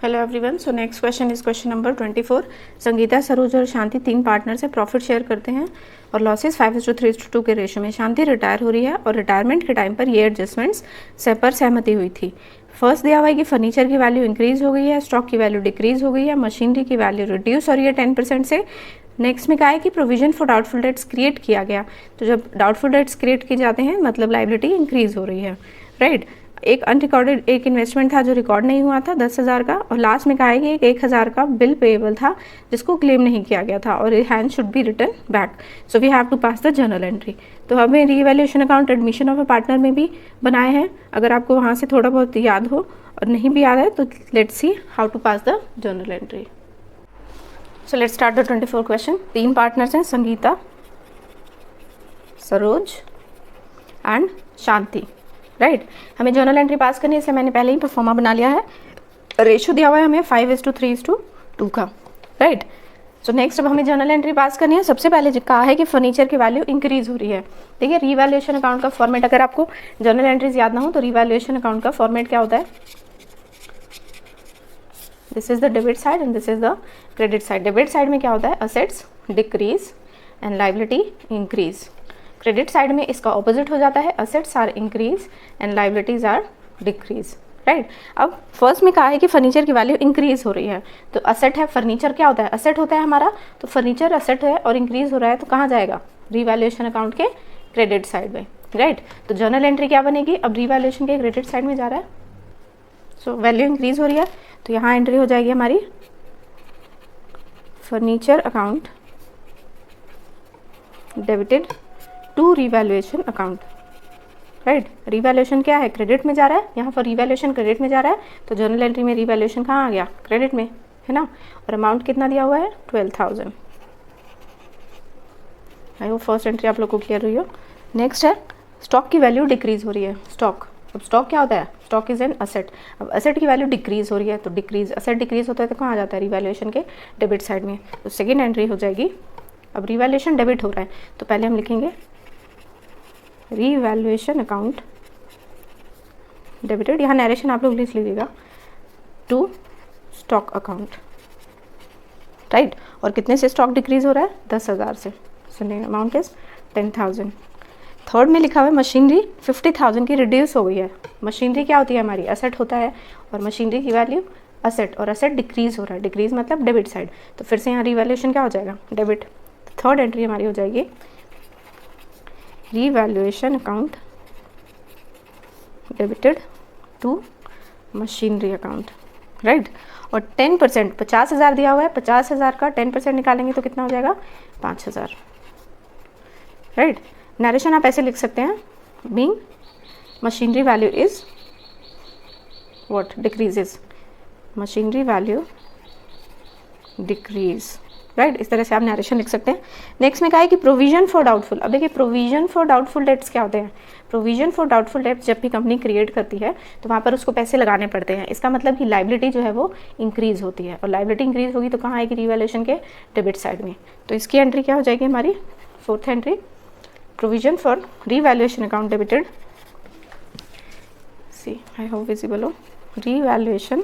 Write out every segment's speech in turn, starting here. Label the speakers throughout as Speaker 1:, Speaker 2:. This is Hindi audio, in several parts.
Speaker 1: Hello everyone. So next question is question number 24। Sangeeta, Saroj और शांति 3 पार्टनर्स से प्रॉफिट शेयर करते हैं और लॉसेस 5:3:2 के रेशो में। शांति रिटायर हो रही है और रिटायरमेंट के टाइम पर ये एडजस्टमेंट्स पर सहमति हुई थी। फर्स्ट दिया हुआ है कि फर्नीचर की वैल्यू इंक्रीज हो गई है, स्टॉक की वैल्यू डिक्रीज हो गई है, मशीनरी की वैल्यू रिड्यूस हो रही है 10% से। नेक्स्ट में कहा है कि provision for doubtful dates create किया गया। तो जब डाउटफुल डेट्स क्रिएट किए जाते हैं मतलब लाइबिलिटी इंक्रीज हो रही है, राइट। एक अनरिकॉर्डेड एक इन्वेस्टमेंट था जो रिकॉर्ड नहीं हुआ था 10,000 का, और लास्ट में कहा है कि एक 1,000 का बिल पेएबल था जिसको क्लेम नहीं किया गया था और hand should be return back. So we have to pass the journal entry. तो हमें revaluation account admission of a partner में भी बनाए हैं। अगर आपको वहाँ से थोड़ा बहुत याद हो और नहीं भी याद है तो let's see how to pass the journal entry. So let's start the 24 question. 3 partners हैं, संगीता, सरोज एंड शांति, राइट। हमें जर्नल एंट्री पास करनी है, इसे मैंने पहले ही परफॉर्मा बना लिया है। रेशो दिया हुआ है हमें 5:3:2 का, राइट। सो नेक्स्ट अब हमें जर्नल एंट्री पास करनी है। सबसे पहले कहा है कि फर्नीचर की वैल्यू इंक्रीज हो रही है। देखिए रीवैल्यूएशन अकाउंट का फॉर्मेट, अगर आपको जर्नल एंट्रीज याद ना हो तो रीवैल्यूएशन अकाउंट का फॉर्मेट क्या होता है, this is the debit side and this is the credit side. Debit side में क्या होता है, assets decrease and liability increase. Credit side में इसका ऑपोजिट हो जाता है, assets are increase and liabilities are decrease, right. अब फर्स्ट में कहा है कि फर्नीचर की वैल्यू इंक्रीज हो रही है, तो असेट है, फर्नीचर क्या होता है, असेट होता है हमारा, तो फर्नीचर असेट है और इंक्रीज हो रहा है तो कहाँ जाएगा, रीवैल्यूएशन अकाउंट के क्रेडिट साइड में, राइट। तो जर्नल एंट्री क्या बनेगी, अब रीवैल्यूएशन के क्रेडिट साइड में जा रहा है, सो वैल्यू इंक्रीज हो रही है तो यहाँ एंट्री हो जाएगी हमारी furniture account debited to revaluation account, right. Revaluation क्या है, क्रेडिट में जा रहा है, यहाँ पर रीवैल्यूएशन क्रेडिट में जा रहा है तो जर्नल एंट्री में रीवैल्यूएशन कहाँ आ गया, क्रेडिट में, है ना। और अमाउंट कितना दिया हुआ है, 12,000। आई होप फर्स्ट एंट्री आप लोग को क्लियर हुई हो। नेक्स्ट है स्टॉक की वैल्यू डिक्रीज हो रही है। स्टॉक, अब स्टॉक क्या होता है, स्टॉक इज एन असेट। अब असेट की वैल्यू डिक्रीज हो रही है तो डिक्रीज, असेट डिक्रीज होता है तो कहाँ आ जाता है, रीवैल्यूएशन के डेबिट साइड में। तो सेकेंड एंट्री हो जाएगी। अब रीवैल्यूएशन डेबिट हो रहा है तो पहले हम लिखेंगे रीवैल्यूएशन अकाउंट डेबिटेड, यहाँ नरेशन आप लोग लिख लीजिएगा, टू स्टॉक अकाउंट, राइट। और कितने से स्टॉक डिक्रीज हो रहा है, 10,000 से, सुनिए अमाउंट इज 10,000। थर्ड में लिखा हुआ है मशीनरी 50,000 की रिड्यूस हो गई है। मशीनरी क्या होती है हमारी, असेट होता है और मशीनरी की वैल्यू असेट, और असेट डिक्रीज हो रहा है, डिक्रीज मतलब डेबिट साइड, तो फिर से यहाँ रीवैल्यूएशन क्या हो जाएगा, डेबिट। थर्ड एंट्री हमारी हो जाएगी revaluation account debited to machinery account, right. और 10%, 50,000 दिया हुआ है, 50,000 का 10% निकालेंगे तो कितना हो जाएगा, 5,000, राइट। नरेशन आप ऐसे लिख सकते हैं, being machinery value is what, decreases, machinery value decrease, right. इस तरह से आप नरेशन लिख सकते हैं। नेक्स्ट में कहा है कि प्रोविजन फॉर डाउटफुल। अब देखिए प्रोविजन फॉर डाउटफुल डेट्स क्या होते हैं, प्रोविजन फॉर डाउटफुल डेट्स जब भी कंपनी क्रिएट करती है तो वहाँ पर उसको पैसे लगाने पड़ते हैं। इसका मतलब कि लाइबिलिटी जो है वो इंक्रीज होती है, और लाइबिलिटी इंक्रीज होगी तो कहाँ आएगी, रीवैल्यूएशन के डेबिट साइड में। तो इसकी एंट्री क्या हो जाएगी हमारी, fourth entry, provision for revaluation account debited, see I hope visible हो, revaluation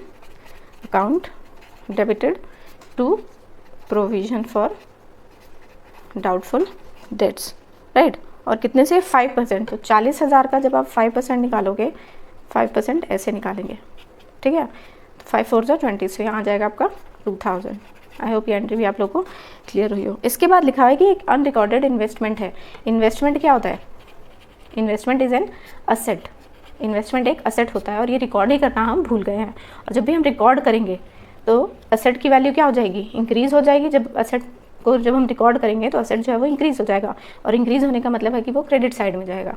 Speaker 1: account debited to provision for doubtful debts, right. और कितने से, 5%, तो 40,000 का जब आप 5% निकालोगे, 5% ऐसे निकालेंगे, ठीक है। 5 4 जा 20, से यहाँ आ जाएगा आपका 2,000। आई होप ये एंट्री भी आप लोग को क्लियर हुई हो। इसके बाद लिखा है कि एक अनरिकॉर्डेड इन्वेस्टमेंट है। इन्वेस्टमेंट क्या होता है, investment is an asset. Investment एक असेट होता है और ये रिकॉर्ड ही करना हम भूल गए हैं, और जब भी हम रिकॉर्ड करेंगे तो असेट की वैल्यू क्या हो जाएगी, इंक्रीज हो जाएगी। जब असेट को जब हम रिकॉर्ड करेंगे तो असेट जो है वो इंक्रीज हो जाएगा, और इंक्रीज होने का मतलब है कि वो क्रेडिट साइड में जाएगा,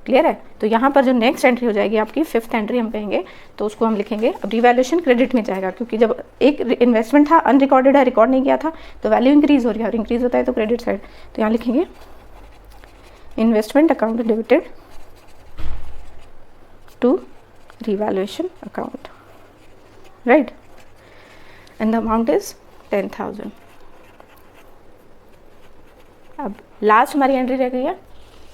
Speaker 1: क्लियर है। तो यहाँ पर जो नेक्स्ट एंट्री हो जाएगी आपकी, फिफ्थ एंट्री हम कहेंगे, तो उसको हम लिखेंगे, अब रिवैल्यूएशन क्रेडिट में जाएगा, क्योंकि जब एक इन्वेस्टमेंट था अनरिकॉर्डेड है, रिकॉर्ड नहीं किया था, तो वैल्यू इंक्रीज हो रही है, और इंक्रीज होता है तो क्रेडिट साइड। तो यहाँ लिखेंगे investment account debited to revaluation account, right, and the amount is 10,000। अब लास्ट हमारी एंट्री रह गई है,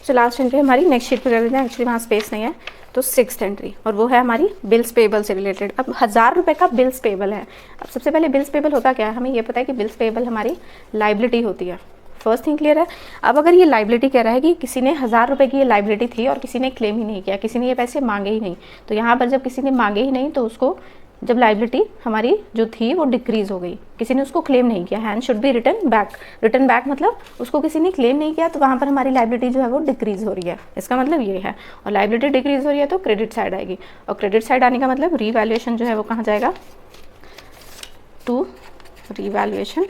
Speaker 1: तो लास्ट एंट्री हमारी नेक्स्ट शीट पर कर देते हैं, एक्चुअली वहाँ स्पेस नहीं है तो 6th एंट्री, और वो है हमारी बिल्स पेबल से रिलेटेड। अब 1000 रुपये का बिल्स पेबल है। अब सबसे पहले बिल्स पेबल होता क्या है, हमें ये पता है कि बिल्स पेबल हमारी लाइबिलिटी होती है। फर्स्ट थिंग क्लियर है। अब अगर ये लाइबिलिटी कह रहा है कि किसी ने 1000 रुपये की ये लाइबिलिटी थी और किसी ने क्लेम ही नहीं किया, किसी ने ये पैसे मांगे ही नहीं, तो यहाँ पर जब किसी ने मांगे ही नहीं तो उसको, जब लाइबिलिटी हमारी जो थी वो डिक्रीज हो गई, किसी ने उसको क्लेम नहीं किया, hand should be return back. Return back मतलब उसको किसी ने क्लेम नहीं किया, तो वहाँ पर हमारी लाइबिलिटी जो है वो डिक्रीज हो रही है, इसका मतलब ये है। और लाइबिलिटी डिक्रीज हो रही है तो क्रेडिट साइड आएगी, और क्रेडिट साइड आने का मतलब रीवैल्यूएशन जो है वो कहाँ जाएगा, टू रीवैल्यूएशन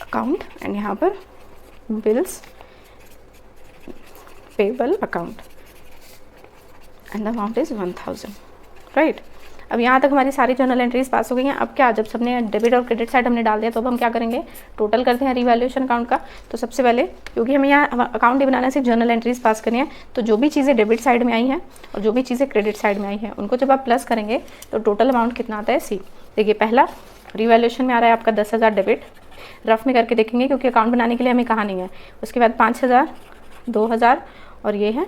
Speaker 1: अकाउंट, एंड यहाँ पर bills payable account, and the amount is 1000, right. अब यहाँ तक हमारी सारी जर्नल एंट्रीज पास हो गई हैं। अब क्या, जब सबने डेबिट और क्रेडिट साइड हमने डाल दिया तो अब हम क्या करेंगे, टोटल करते हैं रीवैल्यूएशन अकाउंट का। तो सबसे पहले, क्योंकि हमें यहाँ अकाउंट ही बनाना सिर्फ जर्नल एंट्रीज पास करनी है, तो जो भी चीज़ें डेबिट साइड में आई हैं और जो भी चीज़ें क्रेडिट साइड में आई हैं उनको जब आप प्लस करेंगे तो टोटल अमाउंट कितना आता है, सी। देखिए पहला रीवैल्यूएशन में आ रहा है आपका 10,000 डेबिट, रफ में करके देखेंगे क्योंकि अकाउंट बनाने के लिए हमें कहा नहीं है। उसके बाद 5,000, 2,000 और ये है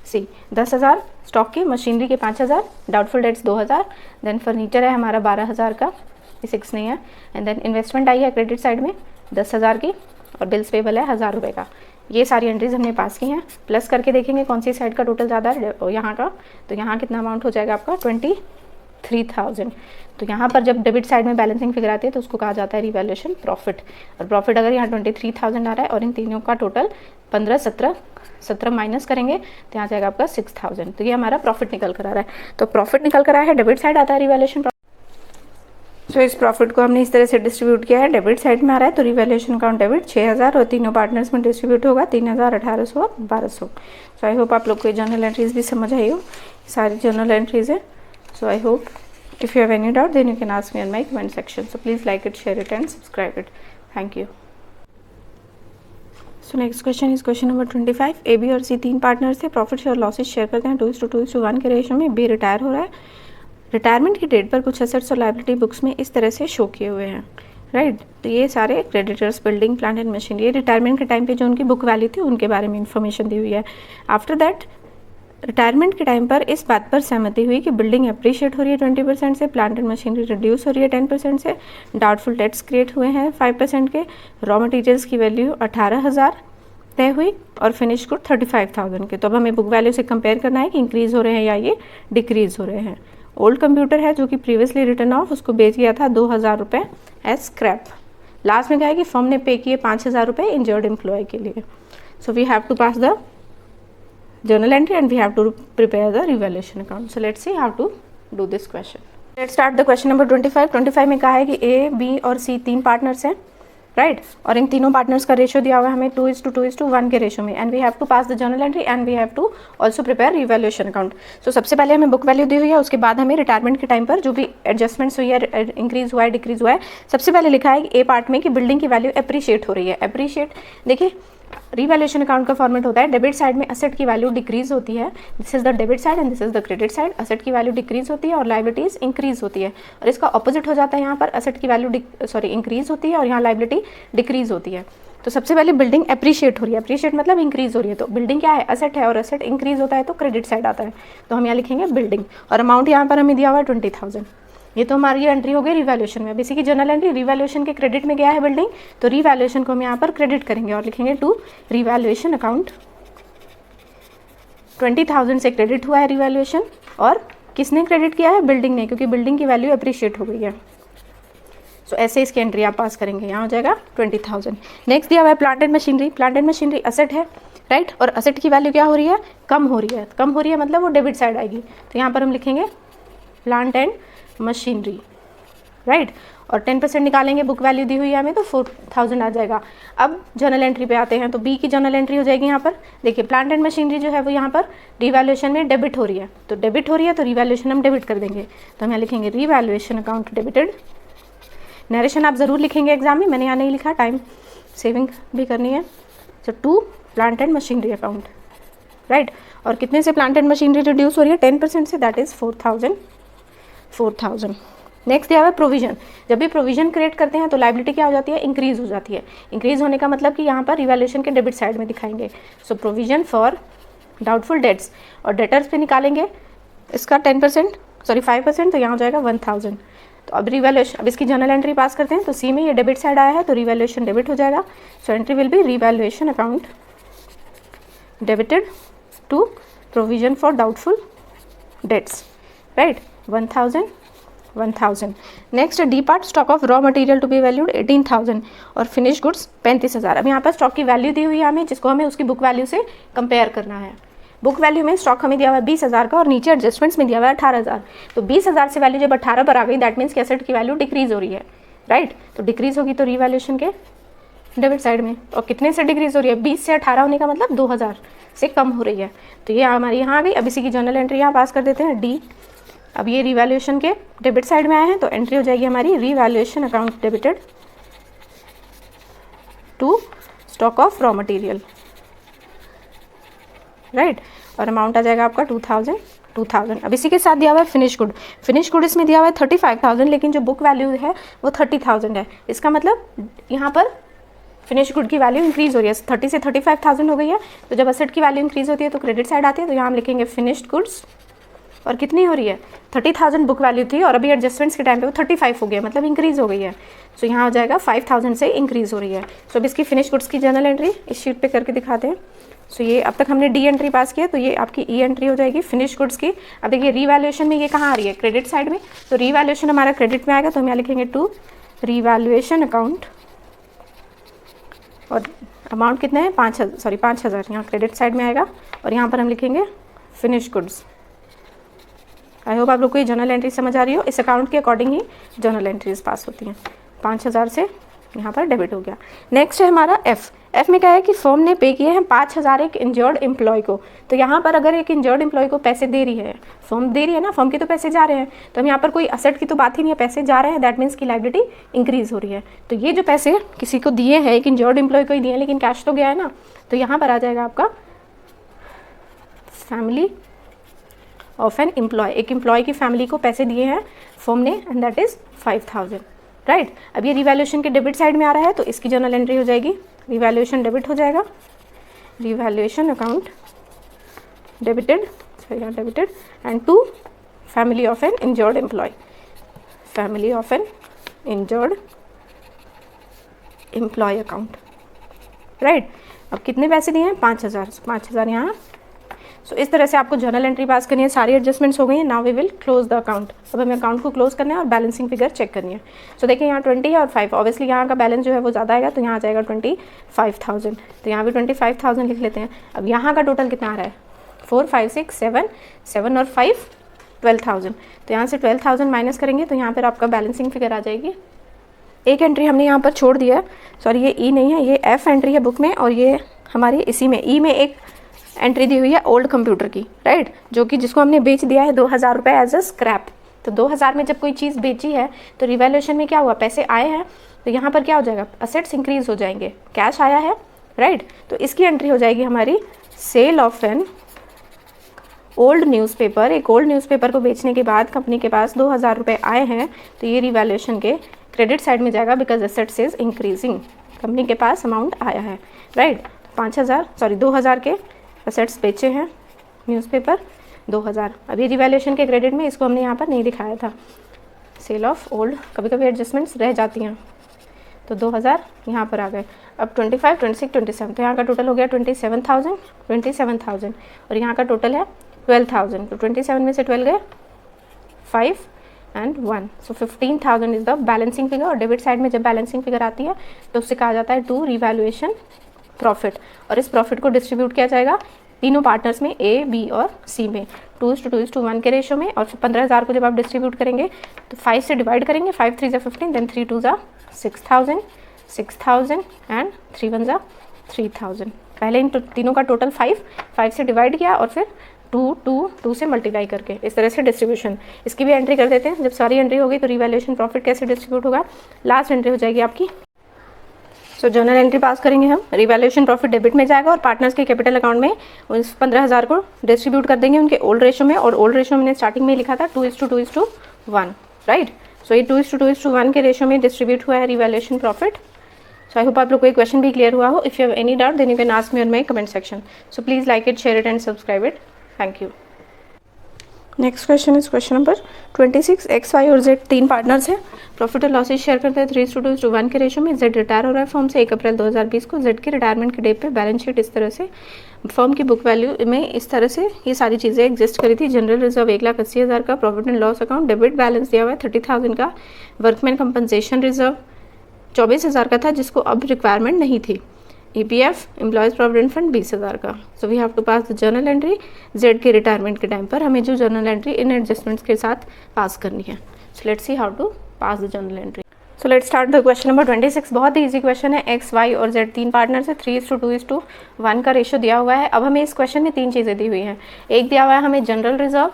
Speaker 1: सी 10,000 स्टॉक के, मशीनरी के 5,000, डाउटफुल डेट्स 2,000, देन फर्नीचर है हमारा 12,000 का, ये 6 नहीं है, एंड देन इन्वेस्टमेंट आई है क्रेडिट साइड में 10,000 की, और बिल्स पेबल है 1000 रुपये का। ये सारी एंट्रीज हमने पास की हैं। प्लस करके देखेंगे कौन सी साइड का टोटल ज़्यादा है, यहाँ का, तो यहाँ कितना अमाउंट हो जाएगा आपका 23,000। तो यहाँ पर जब डेबिट साइड में बैलेंसिंग फिगर आती है तो उसको कहा जाता है रिवैल्यूएशन प्रॉफिट, और प्रॉफिट अगर यहाँ 23,000 आ रहा है और इन तीनों का टोटल 15, 17 माइनस करेंगे तो यहाँ जाएगा आपका 6,000, तो ये हमारा प्रॉफिट निकल कर आ रहा है। तो प्रॉफिट निकल कर आया है, डेबिट साइड आता है रिवैल्यूएशन। तो इस प्रॉफिट को हमने इस तरह से डिस्ट्रीब्यूट किया है, डेबिट साइड में आ रहा है तो रिवैल्यूएशन अकाउंट डेबिट 6,000 और तीनों पार्टनर्स में डिस्ट्रीब्यूट होगा 3,000, 1,800 और 1,200। सो आई होप आप लोग को ये जर्नल एंट्रीज भी समझ आई हो, सारी जर्नल एंट्रीज है। So I hope if you have any doubt then you can ask me in my comment section. So please like it, share it and subscribe it. Thank you. So next question is question number 25. A B और सी तीन पार्टनर्स थे, प्रॉफिट्स और लॉसेस शेयर करते हैं 2:2:1 के रेशियो में। बी रिटायर हो रहा है, रिटायरमेंट की डेट पर कुछ एसेट्स और लाइबिलिटी बुक्स में इस तरह से शो किए हुए हैं, राइट। तो ये सारे creditors, building, plant and machinery, ये रिटायरमेंट के टाइम पे जो उनकी बुक वैल्यू थी उनके बारे में इन्फॉर्मेशन दी हुई है। आफ्टर दैट रिटायरमेंट के टाइम पर इस बात पर सहमति हुई कि बिल्डिंग अप्रिशिएट हो रही है 20% से, प्लांट एंड मशीनरी रिड्यूस हो रही है 10% से, डाउटफुल डेट्स क्रिएट हुए हैं 5% के, रॉ मटेरियल्स की वैल्यू 18,000 तय हुई और फिनिश गुड 35,000 के। तो अब हमें बुक वैल्यू से कंपेयर करना है कि इंक्रीज़ हो रहे हैं या ये डिक्रीज़ हो रहे हैं। ओल्ड कंप्यूटर है जो कि प्रीवियसली रिटर्न ऑफ, उसको बेच गया था 2,000 रुपये एज स्क्रैप। लास्ट में क्या है कि फर्म ने पे किए 5,000 रुपये इंजर्ड एम्प्लॉय के लिए। So we have to pass the journal entry and we have to prepare the revaluation account. So let's see how to do this question. Let's start the question number 25. 25 में कहा है कि A, B और C तीन पार्टनर्स हैं, राइट, और इन तीनों पार्टनर्स का रेशियो दिया हुआ है हमें 2:2:1 के रेशियो में, and we have to pass the journal entry and we have to also prepare revaluation account. So सबसे पहले हमें बुक वैल्यू दी हुई है, उसके बाद हमें रिटायरमेंट के टाइम पर जो भी एडजस्टमेंट्स हुई है, इंक्रीज हुआ है, डिक्रीज हुआ है। सबसे पहले लिखा है कि ए पार्ट में कि बिल्डिंग की वैल्यू अप्रिशिएट हो रही है। अप्रिशिएट, देखिए रिवैल्यूएशन अकाउंट का फॉर्मेट होता है, डेबिट साइड में असेट की वैल्यू डिक्रीज होती है, this is the debit side and this is the credit side. Asset की वैल्यू डिक्रीज होती है और लाइबिलिटीज इंक्रीज होती है, और इसका ऑपोजिट हो जाता है, यहाँ पर असेट की वैल्यू इंक्रीज होती है और यहाँ लाइबिलिटी डिक्रीज होती है। तो सबसे पहले बिल्डिंग अप्रिशिएट हो रही है, अप्रिशिएट मतलब इंक्रीज हो रही है, तो बिल्डिंग क्या है, असेट है, और असेट इंक्रीज होता है तो क्रेडिट साइड आता है, तो हम यहाँ लिखेंगे बिल्डिंग, और अमाउंट यहाँ पर हमें दिया हुआ है 20,000। ये तो हमारी एंट्री हो गई रिवैल्यूएशन में। अब इसी की जर्नल एंट्री रिवैल्यूएशन के क्रेडिट में गया है बिल्डिंग, तो रिवैल्यूएशन को हम यहाँ पर क्रेडिट करेंगे और लिखेंगे टू रिवैल्यूएशन अकाउंट। 20,000 से क्रेडिट हुआ है रिवैल्यूएशन, और किसने क्रेडिट किया है, बिल्डिंग ने, क्योंकि बिल्डिंग की वैल्यू अप्रिशिएट हो गई है। सो ऐसे इसकी एंट्री आप पास करेंगे, यहाँ हो जाएगा 20,000। नेक्स्ट दिया हुआ है plant and machinery. Plant and machinery asset है, राइट, और असेट की वैल्यू क्या हो रही है, कम हो रही है। कम हो रही है मतलब वो डेबिट साइड आएगी, तो यहाँ पर हम लिखेंगे प्लांट एंड मशीनरी, राइट, और 10% निकालेंगे, बुक वैल्यू दी हुई है हमें तो 4,000 आ जाएगा। अब जर्नल एंट्री पे आते हैं, तो बी की जर्नल एंट्री हो जाएगी यहाँ पर। देखिए प्लांट एंड मशीनरी जो है वो यहाँ पर रिवैल्यूएशन में डेबिट हो रही है, तो डेबिट हो रही है तो रिवैल्यूएशन हम डेबिट कर देंगे, तो हम यहाँ लिखेंगे रिवैल्यूएशन अकाउंट डेबिटेड। नरेशन आप ज़रूर लिखेंगे एग्जाम में, मैंने यहाँ नहीं लिखा, टाइम सेविंग भी करनी है। So to plant and machinery account, right, और कितने से प्लांट एंड मशीनरी रिड्यूस हो रही है, 10% से, दैट इज़ 4,000। नेक्स्ट दिया हुआ है प्रोविजन। जब भी प्रोविजन क्रिएट करते हैं तो लाइबिलिटी क्या हो जाती है, इंक्रीज हो जाती है। इंक्रीज होने का मतलब कि यहाँ पर रिवैल्यूएशन के डेबिट साइड में दिखाएंगे। So provision for doubtful dates, और डेटर्स पे निकालेंगे इसका 10% सॉरी 5%, तो यहाँ हो जाएगा 1000। तो अब रिवैल्यूएशन, अब इसकी जर्नल एंट्री पास करते हैं। तो सी में ये डेबिट साइड आया है तो रिवैल्यूएशन डेबिट हो जाएगा। So entry will be revaluation account debited to provision for doubtful debts, right, 1000। Next d part, stock of raw material to be valued 18,000 और फिनिश गुड्स 35,000। अब यहाँ पर स्टॉक की वैल्यू दी हुई है हमें, जिसको हमें उसकी बुक वैल्यू से कंपेयर करना है। बुक वैल्यू में स्टॉक हमें दिया हुआ है 20,000 का और नीचे एडजस्टमेंट्स में दिया हुआ है 18,000। तो 20,000 से वैल्यू जब 18 पर आ गई, दैट मीन्स कि एसेट की वैल्यू डिक्रीज हो रही है, राइट। तो डिक्रीज होगी तो रिवैल्यूएशन के डेबिट साइड में, और कितने से डिक्रीज हो रही है, 20 से 18 होने का मतलब 2,000 से कम हो रही है। तो ये हमारी यहाँ आ गई। अब इसी की जर्नल एंट्री यहाँ पास कर देते हैं डी। अब ये रिवैल्यूएशन के डेबिट साइड में आए हैं तो एंट्री हो जाएगी हमारी revaluation account debited to stock of raw material, right, और अमाउंट आ जाएगा आपका 2000। अब इसी के साथ दिया हुआ है फिनिश गुड। फिनिश गुड इसमें दिया हुआ है 35,000, लेकिन जो बुक वैल्यू है वो 30,000 है। इसका मतलब यहाँ पर फिनिश गुड की वैल्यू इंक्रीज हो रही है, 30 से 35,000 हो गई है। तो जब असेट की वैल्यू इंक्रीज होती है तो क्रेडिट साइड आती है। तो यहाँ हम लिखेंगे फिनिश्ड गुड्स, और कितनी हो रही है, 30,000 बुक वैल्यू थी और अभी एडजस्टमेंट्स के टाइम पे वो 35 हो गया, मतलब इंक्रीज हो गई है। सो यहाँ हो जाएगा 5,000 से इंक्रीज हो रही है। सो अब इसकी फिनिश गुड्स की जर्नल एंट्री इस शीट पे करके दिखाते हैं। सो ये अब तक हमने डी एंट्री पास किया, तो ये आपकी ई एंट्री हो जाएगी फिनिश गुड्स की। अब देखिए रिवैल्यूएशन में ये कहाँ आ रही है, क्रेडिट साइड में। तो रिवैल्यूएशन हमारा क्रेडिट में आएगा, तो हम यहाँ लिखेंगे टू रिवैल्यूएशन अकाउंट, और अमाउंट कितना है 5,000 यहाँ क्रेडिट साइड में आएगा, और यहाँ पर हम लिखेंगे फिनिश गुड्स। आई होप आप लोग को ये जर्नल एंट्री समझ आ रही हो। इस अकाउंट के अकॉर्डिंग ही जर्नल एंट्रीज पास होती हैं। 5,000 से यहाँ पर डेबिट हो गया। नेक्स्ट है हमारा एफ में क्या है कि फर्म ने पे किए हैं 5,000 एक इंजर्ड एम्प्लॉय को। तो यहाँ पर अगर एक इंजर्ड एम्प्लॉय को पैसे दे रही है, फर्म दे रही है ना, फर्म के तो पैसे जा रहे हैं, तो हम यहाँ पर कोई असेट की तो बात ही नहीं है, पैसे जा रहे हैं, दैट मीन्स की लायबिलिटी इंक्रीज हो रही है। तो ये जो पैसे किसी को दिए हैं, एक इंजर्ड एम्प्लॉय को ही दिए हैं, लेकिन कैश तो गया है ना, तो यहाँ पर आ जाएगा आपका फैमिली ऑफ एन एम्प्लॉय। एक एम्प्लॉय की फैमिली को पैसे दिए हैं फर्म ने, एंड दैट इज 5,000, राइट। अब ये रिवैल्यूएशन के डेबिट साइड में आ रहा है, तो इसकी जर्नल एंट्री हो जाएगी रिवैल्यूएशन डेबिट हो जाएगा, revaluation account debited and to family of an injured employ, family of an injured employ account, right. अब कितने पैसे दिए हैं 5,000 यहाँ। सो इस तरह से आपको जर्नल एंट्री पास करनी है। सारी एडजस्टमेंट्स हो गई हैं। Now we will close the account. अब हमें अकाउंट को क्लोज करना है और बैलेंसिंग फिगर चेक करनी है। सो देखिए यहाँ 20 है और 5, ऑब्वियसली यहाँ का बैलेंस जो है वो ज़्यादा आएगा, तो यहाँ आ जाएगा 25,000। तो यहाँ भी 25,000 लिख लेते हैं। अब यहाँ का टोटल कितना आ रहा है 4, 5, 6, 7 और 5 12,000। तो यहाँ से 12,000 माइनस करेंगे तो यहाँ पर आपका बैलेंसिंग फिगर आ जाएगी। एक एंट्री हमने यहाँ पर छोड़ दिया है, सॉरी ये ई नहीं है, ये एफ एंट्री है बुक में, और ये हमारी इसी में ई में एक एंट्री दी हुई है ओल्ड कंप्यूटर की, राइट, जो कि जिसको हमने बेच दिया है 2,000 रुपये एज अ स्क्रैप। तो 2,000 में जब कोई चीज़ बेची है तो रिवैल्यूएशन में क्या हुआ, पैसे आए हैं, तो यहाँ पर क्या हो जाएगा, असेट्स इंक्रीज हो जाएंगे, कैश आया है, राइट। तो इसकी एंट्री हो जाएगी हमारी sale of an old newspaper. एक ओल्ड न्यूज़पेपर को बेचने के बाद कंपनी के पास 2,000 रुपये आए हैं, तो ये रिवैल्यूएशन के क्रेडिट साइड में जाएगा, because assets is increasing, company के पास अमाउंट आया है, राइट। 2,000 के असेट्स बेचे हैं न्यूज़पेपर 2,000। अभी रिवैल्यूएशन के क्रेडिट में इसको हमने यहाँ पर नहीं दिखाया था, सेल ऑफ ओल्ड, कभी कभी एडजस्टमेंट्स रह जाती हैं, तो 2,000 यहाँ पर आ गए। अब 25, 26, 27, तो यहाँ का टोटल हो गया 27,000 और यहाँ का टोटल है 12,000। तो 27 में से 12 गए 5 and 1, so 15,000 is the balancing figure. और डेबिट साइड में जब बैलेंसिंग फिगर आती है तो उससे कहा जाता है टू रिवैल्यूएशन प्रॉफिट, और इस प्रॉफिट को डिस्ट्रीब्यूट किया जाएगा तीनों पार्टनर्स में, ए, बी और सी में 2:1 के रेशो में। और 15,000 को जब आप डिस्ट्रीब्यूट करेंगे तो 5 से डिवाइड करेंगे, 5 3 = 15, देन 3 2 = 6,000 एंड 3 1 = 3,000। पहले इन तीनों का टोटल 5 से डिवाइड किया और फिर 2 से मल्टीप्लाई करके, इस तरह से डिस्ट्रीब्यूशन। इसकी भी एंट्री कर देते हैं। जब सारी एंट्री होगी तो रिवैल्यूएशन प्रॉफिट कैसे डिस्ट्रीब्यूट होगा, लास्ट एंट्री हो जाएगी आपकी। सो जर्नल एंट्री पास करेंगे हम, रिवैल्यूएशन प्रॉफिट डेबिट में जाएगा और पार्टनर्स के कैपिटल अकाउंट में उस 15,000 को डिस्ट्रीब्यूट कर देंगे उनके ओल्ड रेशो में। और ओल्ड रेशो मैंने स्टार्टिंग में लिखा था 2:1, राइट। सो ये 2:2:1 के रेशियो में डिस्ट्रीब्यूट हुआ है revaluation profit. So I hope आप लोग को ये क्वेश्चन भी क्लियर हुआ हो। If you have any doubt then you can ask me on my comment section. So please like it, share it and subscribe it. Thank you. Next question is question number 26। X, Y और जेड 3 पार्टनर्स हैं, प्रॉफिट और लॉसेज शेयर करते हैं 3:2:1 के रेशियो में। जेड रिटायर हो रहा है फर्म से 1 अप्रैल 2020 को। जेड के रिटायरमेंट के डे पे बैलेंस शीट इस तरह से, फर्म की बुक वैल्यू में इस तरह से ये सारी चीज़ें एग्जिस्ट करी थी। जनरल रिजर्व 1,80,000 का, profit and loss account debit balance दिया हुआ है 30,000 का, वर्कमैन कंपनसेशन रिजर्व 24,000 का था जिसको अब रिक्वायरमेंट नहीं थी, EPF एम्प्लॉयज़ प्रोविडेंट फंड 20,000 का। So we have to pass the journal entry. Z के रिटायरमेंट के टाइम पर हमें जो जर्नल एंट्री इन एडजस्टमेंट्स के साथ पास करनी है। So let's see how to pass the journal entry. So let's start the question number 26। बहुत ही इजी क्वेश्चन है। एक्स, वाई और जेड 3 पार्टनर्स है, 3:2:1 का रेशियो दिया हुआ है। अब हमें इस क्वेश्चन में 3 चीज़ें दी हुई हैं। एक दिया हुआ है हमें जनरल रिजर्व,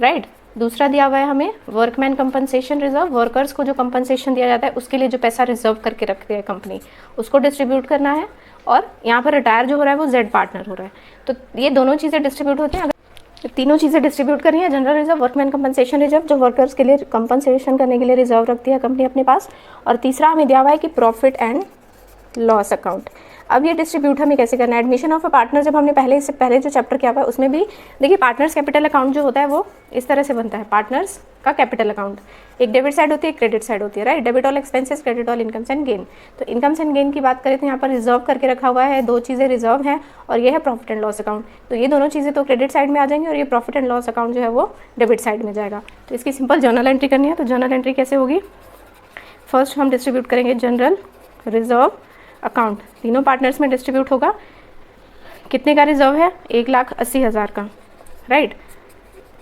Speaker 1: राइट। दूसरा दिया हुआ है हमें वर्कमैन कंपनसेशन रिजर्व, वर्कर्स को जो कंपनसेशन दिया जाता है उसके लिए जो पैसा रिजर्व करके रखती है कंपनी, उसको डिस्ट्रीब्यूट करना है। और यहाँ पर रिटायर जो हो रहा है वो जेड पार्टनर हो रहा है। तो ये दोनों चीज़ें डिस्ट्रीब्यूट होती हैं। अगर तीनों चीज़ें डिस्ट्रीब्यूट करनी है, general reserve, workman compensation reserve जो वर्कर्स के लिए कंपनसेशन करने के लिए रिजर्व रखती है कंपनी अपने पास, और तीसरा हमें दिया हुआ है कि प्रॉफिट एंड लॉस अकाउंट। अब ये डिस्ट्रीब्यूट हमें कैसे करना है? एडमिशन ऑफ अ पार्टनर जब हमने इससे पहले जो चैप्टर किया हुआ है उसमें भी देखिए, पार्टनर्स कैपिटल अकाउंट जो होता है वो इस तरह से बनता है। पार्टनर्स का कैपिटल अकाउंट, एक डेबिट साइड होती है, एक क्रेडिट साइड होती है, right. Debit all expenses, credit all incomes and gain. तो इनकम्स एंड गेन की बात करें तो यहाँ पर रिजर्व करके रखा हुआ है, 2 चीज़ें रिजर्व हैं और ये है प्रॉफिट एंड लॉस अकाउंट। तो ये दोनों चीज़ें तो क्रेडिट साइड में आ जाएंगी और ये प्रॉफिट एंड लॉस अकाउंट जो है वो डेबिट साइड में जाएगा। तो इसकी सिंपल जर्नल एंट्री करनी है। तो जर्नल एंट्री कैसे होगी? फर्स्ट हम डिस्ट्रीब्यूट करेंगे जनरल रिजर्व अकाउंट, तीनों पार्टनर्स में डिस्ट्रीब्यूट होगा। कितने का रिजर्व है? 1,80,000 का, राइट।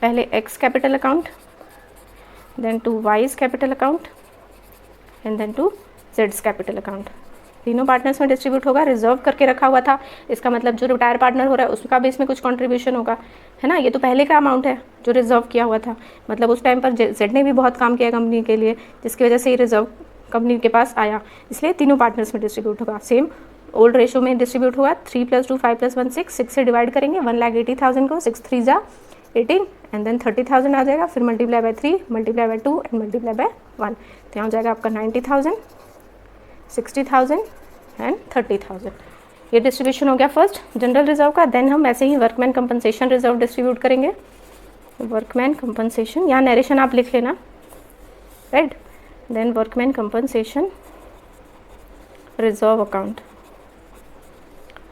Speaker 1: पहले X capital account, then to Y's capital account and then to जेड्स कैपिटल अकाउंट। तीनों पार्टनर्स में डिस्ट्रीब्यूट होगा। रिजर्व करके रखा हुआ था, इसका मतलब जो रिटायर पार्टनर हो रहा है उसका भी इसमें कुछ कंट्रीब्यूशन होगा, है ना। ये तो पहले का अमाउंट है जो रिजर्व किया हुआ था, मतलब उस टाइम पर जेड ने भी बहुत काम किया कंपनी के लिए, जिसकी वजह से ये रिजर्व कंपनी के पास आया, इसलिए तीनों पार्टनर्स में डिस्ट्रीब्यूट होगा। सेम ओल्ड रेशियो में डिस्ट्रीब्यूट होगा। 3 + 2 5 + 1 6, 6 से डिवाइड करेंगे 1,80,000 को, 6 3 = 18 एंड देन 30,000 आ जाएगा। फिर multiply by 3, multiply by 2 and multiply by 1। तो यहाँ हो जाएगा आपका 90,000, 60,000 एंड 30,000। ये डिस्ट्रीब्यूशन हो गया फर्स्ट जनरल रिजर्व का। देन हम ऐसे ही वर्कमैन कंपनसेशन रिजर्व डिस्ट्रीब्यूट करेंगे। वर्कमैन कंपनसेशन, यहाँ नरेशन आप लिख लेना, right. Then workman compensation reserve account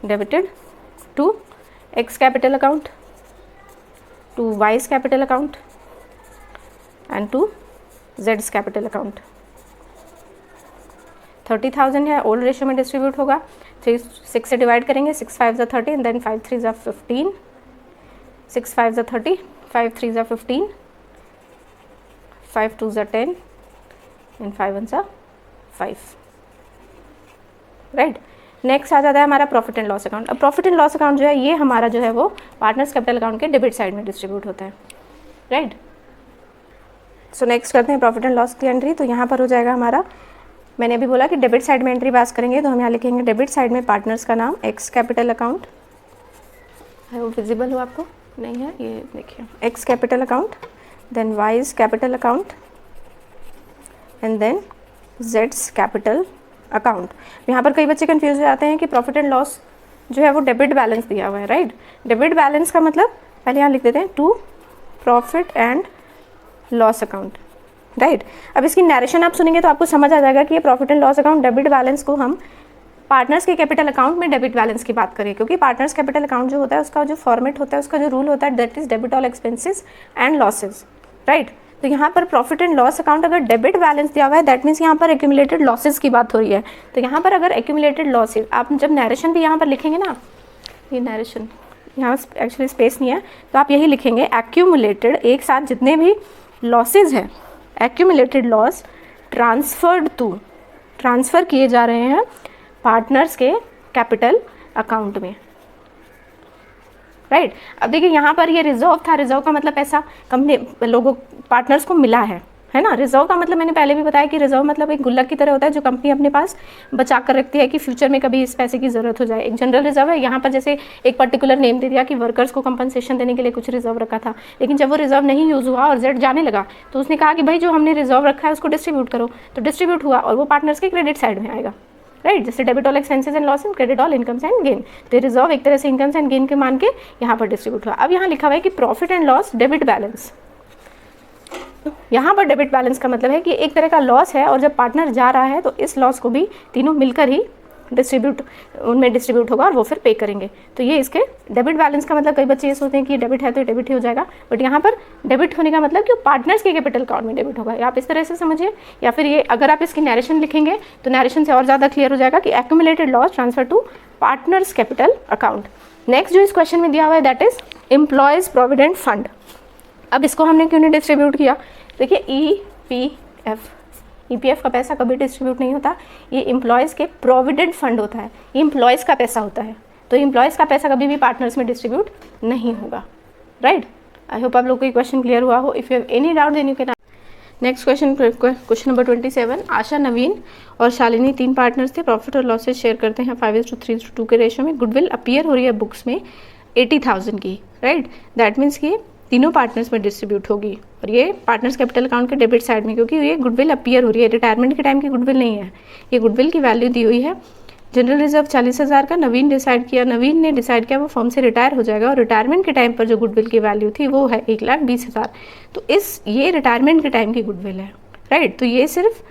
Speaker 1: debited to X capital account, to Y's capital account and to जेड्स कैपिटल अकाउंट। 30,000 है, ओल्ड रेशियो में डिस्ट्रीब्यूट होगा। 6 से डिवाइड करेंगे, 6 5 = 30 and then 5 3 = 15, 6 5 = 30, 5 3 = 15, 5 2 = 10 and 5 1 = 5, right. Next आ जाता है हमारा प्रॉफिट एंड लॉस अकाउंट। अब प्रॉफिट एंड लॉस अकाउंट जो है ये हमारा जो है वो पार्टनर्स कैपिटल अकाउंट के डेबिट साइड में डिस्ट्रीब्यूट होता है, राइट। सो नेक्स्ट करते हैं प्रॉफिट एंड लॉस की एंट्री। तो यहाँ पर हो जाएगा हमारा, मैंने अभी बोला कि डेबिट साइड में एंट्री पास करेंगे, तो हम यहाँ लिखेंगे डेबिट साइड में पार्टनर्स का नाम एक्स कैपिटल अकाउंट है, वो विजिबल हो आपको? नहीं है, ये देखिए X capital account, then Y's capital account and then जेड्स कैपिटल अकाउंट। यहाँ पर कई बच्चे कंफ्यूज हो जाते हैं कि प्रॉफिट एंड लॉस जो है वो डेबिट बैलेंस दिया हुआ है, राइट। डेबिट बैलेंस का मतलब पहले यहाँ लिख देते हैं to profit and loss account, right. अब इसकी नरेशन आप सुनेंगे तो आपको समझ आ जाएगा कि ये profit and loss account debit balance को हम पार्टनर्स के कैपिटल अकाउंट में डेबिट बैलेंस की बात करें, क्योंकि पार्टनर्स कैपिटल अकाउंट जो होता है उसका जो फॉर्मेट होता है, उसका जो रूल होता है, that is debit all expenses and losses, right. तो यहाँ पर प्रॉफिट एंड लॉस अकाउंट अगर डेबिट बैलेंस दिया हुआ है, दैट मीन्स यहाँ पर एक्यूमुलेटेड लॉसेज की बात हो रही है। तो यहाँ पर अगर एक्यूमुलेटेड लॉसेज, आप जब नरेशन भी यहाँ पर लिखेंगे ना, ये नरेशन यहाँ एक्चुअली स्पेस नहीं है, तो आप यही लिखेंगे एक्यूमुलेटेड, एक साथ जितने भी लॉसेज हैं, accumulated loss transferred to, transfer किए जा रहे हैं पार्टनर्स के कैपिटल अकाउंट में, राइट। अब देखिए यहाँ पर ये रिजर्व था, रिजर्व का मतलब पैसा कंपनी लोगों पार्टनर्स को मिला है है ना। रिजर्व का मतलब मैंने पहले भी बताया कि रिजर्व मतलब एक गुल्लक की तरह होता है जो कंपनी अपने पास बचा कर रखती है कि फ्यूचर में कभी इस पैसे की जरूरत हो जाए। एक जनरल रिजर्व है, यहाँ पर जैसे एक पर्टिकुलर नेम दे दिया कि वर्कर्स को कंपनसेशन देने के लिए कुछ रिजर्व रखा था, लेकिन जब वो रिजर्व नहीं यूज़ हुआ और जेड जाने लगा तो उसने कहा कि भाई जो हमने रिजर्व रखा है उसको डिस्ट्रीब्यूट करो, तो डिस्ट्रीब्यूट हुआ और वो पार्टनर्स के क्रेडिट साइड में आएगा, राइट। जैसे debit all expenses and loss and credit all incomes and gain, तो रिजर्व एक तरह से इनकम्स एंड गेन के मान के यहाँ पर डिस्ट्रीब्यूट हुआ। अब यहाँ लिखा हुआ है कि profit and loss debit balance, यहाँ पर डेबिट बैलेंस का मतलब है कि एक तरह का लॉस है और जब पार्टनर जा रहा है तो इस लॉस को भी तीनों मिलकर ही उनमें डिस्ट्रीब्यूट होगा और वो फिर पे करेंगे। तो ये इसके डेबिट बैलेंस का मतलब, कई बच्चे ये सोचते हैं कि डेबिट है तो डेबिट ही हो जाएगा, बट यहाँ पर डेबिट होने का मतलब कि पार्टनर्स के कैपिटल अकाउंट में डेबिट होगा। आप इस तरह से समझिए, या फिर ये अगर आप इसकी नैरेशन लिखेंगे तो नैरेशन से और ज़्यादा क्लियर हो जाएगा कि accumulated loss transfer to partners capital account. Next जो इस क्वेश्चन में दिया हुआ है that is employees provident fund. अब इसको हमने क्यों नहीं डिस्ट्रीब्यूट किया, देखिए ईपीएफ का पैसा कभी डिस्ट्रीब्यूट नहीं होता, ये एम्प्लॉयज़ के प्रोविडेंट फंड होता है, ये एम्प्लॉयज़ का पैसा होता है, तो एम्प्लॉयज़ का पैसा कभी भी पार्टनर्स में डिस्ट्रीब्यूट नहीं होगा, राइट। आई होप आप लोग को ये क्वेश्चन क्लियर हुआ हो। If you have any doubt then you can. Next question number 27। Asha, Naveen और शालिनी 3 पार्टनर्स थे, प्रॉफिट और लॉसेज शेयर करते हैं 5:3:2 के रेशियो में। गुडविल अपीयर हो रही है बुक्स में 80,000 की, राइट। दैट मीन्स कि तीनों पार्टनर्स में डिस्ट्रीब्यूट होगी और ये पार्टनर्स कैपिटल अकाउंट के डेबिट साइड में, क्योंकि ये गुडविल अपीयर हो रही है, रिटायरमेंट के टाइम की गुडविल नहीं है, ये गुडविल की वैल्यू दी हुई है। जनरल रिजर्व 40,000 का नवीन ने डिसाइड किया वो फर्म से रिटायर हो जाएगा और रिटायरमेंट के टाइम पर जो गुडविल की वैल्यू थी वो है 1,20,000। तो ये रिटायरमेंट के टाइम की गुडविल है, राइट। तो ये सिर्फ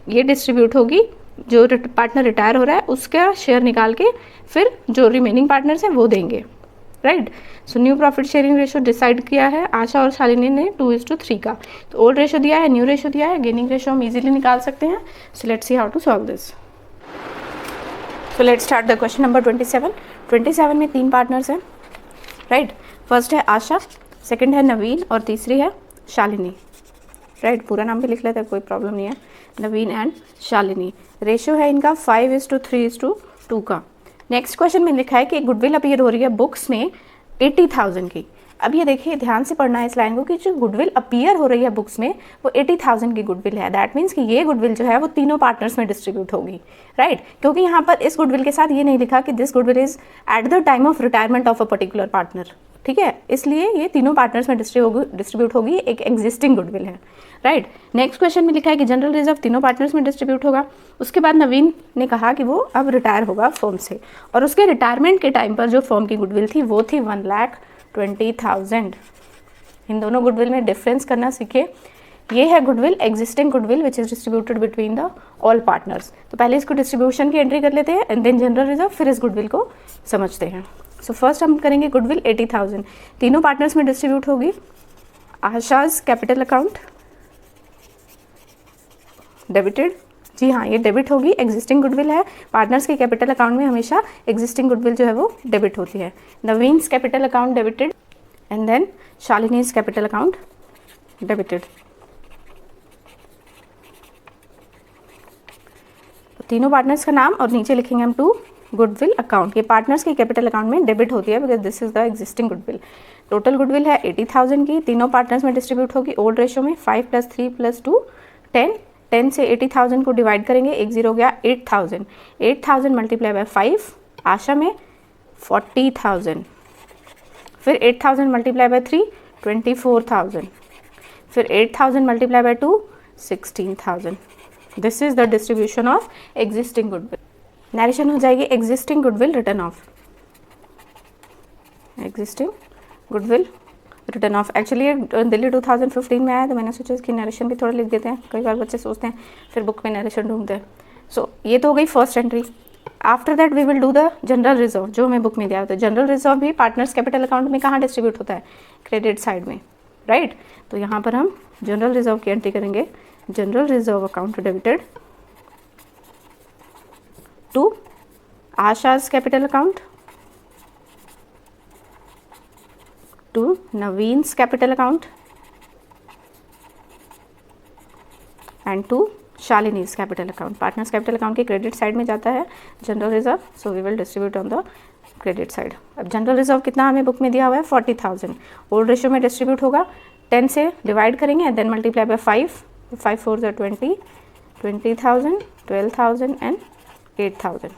Speaker 1: ये डिस्ट्रीब्यूट होगी, जो पार्टनर रिटायर हो रहा है उसका शेयर निकाल के फिर जो रिमेनिंग पार्टनर्स हैं वो देंगे, right. So new profit sharing ratio decide किया है आशा और शालिनी ने 2:3 का। तो ओल्ड रेशियो दिया है, न्यू रेशियो दिया है, गेनिंग रेशियो हम इजीली निकाल सकते हैं। So let's see how to solve this. So let's start the question number 27। 27 में 3 पार्टनर्स हैं, राइट। फर्स्ट है आशा, सेकंड है नवीन और तीसरी है शालिनी, राइट। पूरा नाम भी लिख लेते हैं, कोई प्रॉब्लम नहीं है, नवीन एंड शालिनी। रेशियो है इनका 5:3:2 का। नेक्स्ट क्वेश्चन में लिखा है कि गुडविल अपीयर हो रही है बुक्स में 80,000 की। अब ये देखिए, ध्यान से पढ़ना है इस लाइन को कि जो गुडविल अपीयर हो रही है बुक्स में वो 80,000 की गुडविल है। दैट मीन्स कि ये गुडविल जो है वो तीनों पार्टनर्स में डिस्ट्रीब्यूट होगी, राइट। क्योंकि यहाँ पर इस गुडविल के साथ ये नहीं लिखा कि this goodwill is eight the time of retirement of a particular partner, ठीक है, इसलिए ये तीनों पार्टनर्स में डिस्ट्रीब्यूट होगी, एक एग्जिस्टिंग गुडविल है, राइट। नेक्स्ट क्वेश्चन में लिखा है कि जनरल रिजर्व तीनों पार्टनर्स में डिस्ट्रीब्यूट होगा। उसके बाद नवीन ने कहा कि वो अब रिटायर होगा फर्म से और उसके रिटायरमेंट के टाइम पर जो फर्म की गुडविल थी वो थी 1,20,000। इन दोनों गुडविल में डिफरेंस करना सीखे। ये है goodwill, existing goodwill which is distributed between the all partners. तो पहले इसको डिस्ट्रीब्यूशन की एंट्री कर लेते हैं एंड देन जनरल रिजर्व, फिर इस गुडविल को समझते हैं। सो फर्स्ट हम करेंगे गुडविल 80,000, तीनों पार्टनर्स में डिस्ट्रीब्यूट होगी। आशाज कैपिटल अकाउंट डेबिटेड, जी हाँ ये डेबिट होगी, एग्जिस्टिंग गुडविल है, पार्टनर्स के कैपिटल अकाउंट में हमेशा एग्जिस्टिंग गुडविल जो है वो डेबिट होती है। Naveen's capital account debited and then Shalini's capital account debited. तीनों पार्टनर्स का नाम और नीचे लिखेंगे हम टू गुडविल अकाउंट। ये पार्टनर्स के कैपिटल अकाउंट में डेबिट होती है because this is the existing goodwill. Total goodwill है 80,000 की, तीनों पार्टनर्स में डिस्ट्रीब्यूट होगी ओल्ड रेशियो में 5 + 3 + 2 10। 10 से 80,000 को डिवाइड करेंगे, 1 0 गया 8,000। 8,000 मल्टीप्लाई बाय 5, आशा में 40,000। फिर 8,000 मल्टीप्लाई बाय 3 24,000। फिर 8,000 multiply by 2 16,000। This is the distribution of existing goodwill. Narration हो जाएगी existing goodwill return of, existing goodwill return of. Actually Delhi 2015 में आया तो मैंने सोचा इसकी नरेशन भी थोड़ा लिख देते हैं, कई बार बच्चे सोचते हैं फिर बुक में नरेशन ढूंढते हैं। सो ये तो हो गई first entry. After that we will do the general reserve जो हमें बुक में दिया होता है। जनरल रिजर्व भी पार्टनर्स कैपिटल अकाउंट में कहाँ डिस्ट्रीब्यूट होता है, क्रेडिट साइड में, राइट। तो यहाँ पर हम जनरल रिजर्व की एंट्री करेंगे, general reserve account debited to Asha's capital account, to Naveen's capital account and to Shalini's capital account. Partners capital account के क्रेडिट साइड में जाता है general reserve, so we will distribute on the credit side. अब जनरल रिजर्व कितना हमें बुक में दिया हुआ है 40,000, ओल्ड रेशियो में डिस्ट्रीब्यूट होगा, 10 से डिवाइड करेंगे एंड देन मल्टीप्लाई बाय 5, 5 4 ज़ा 20, 20,000, 12,000 एंड 8,000।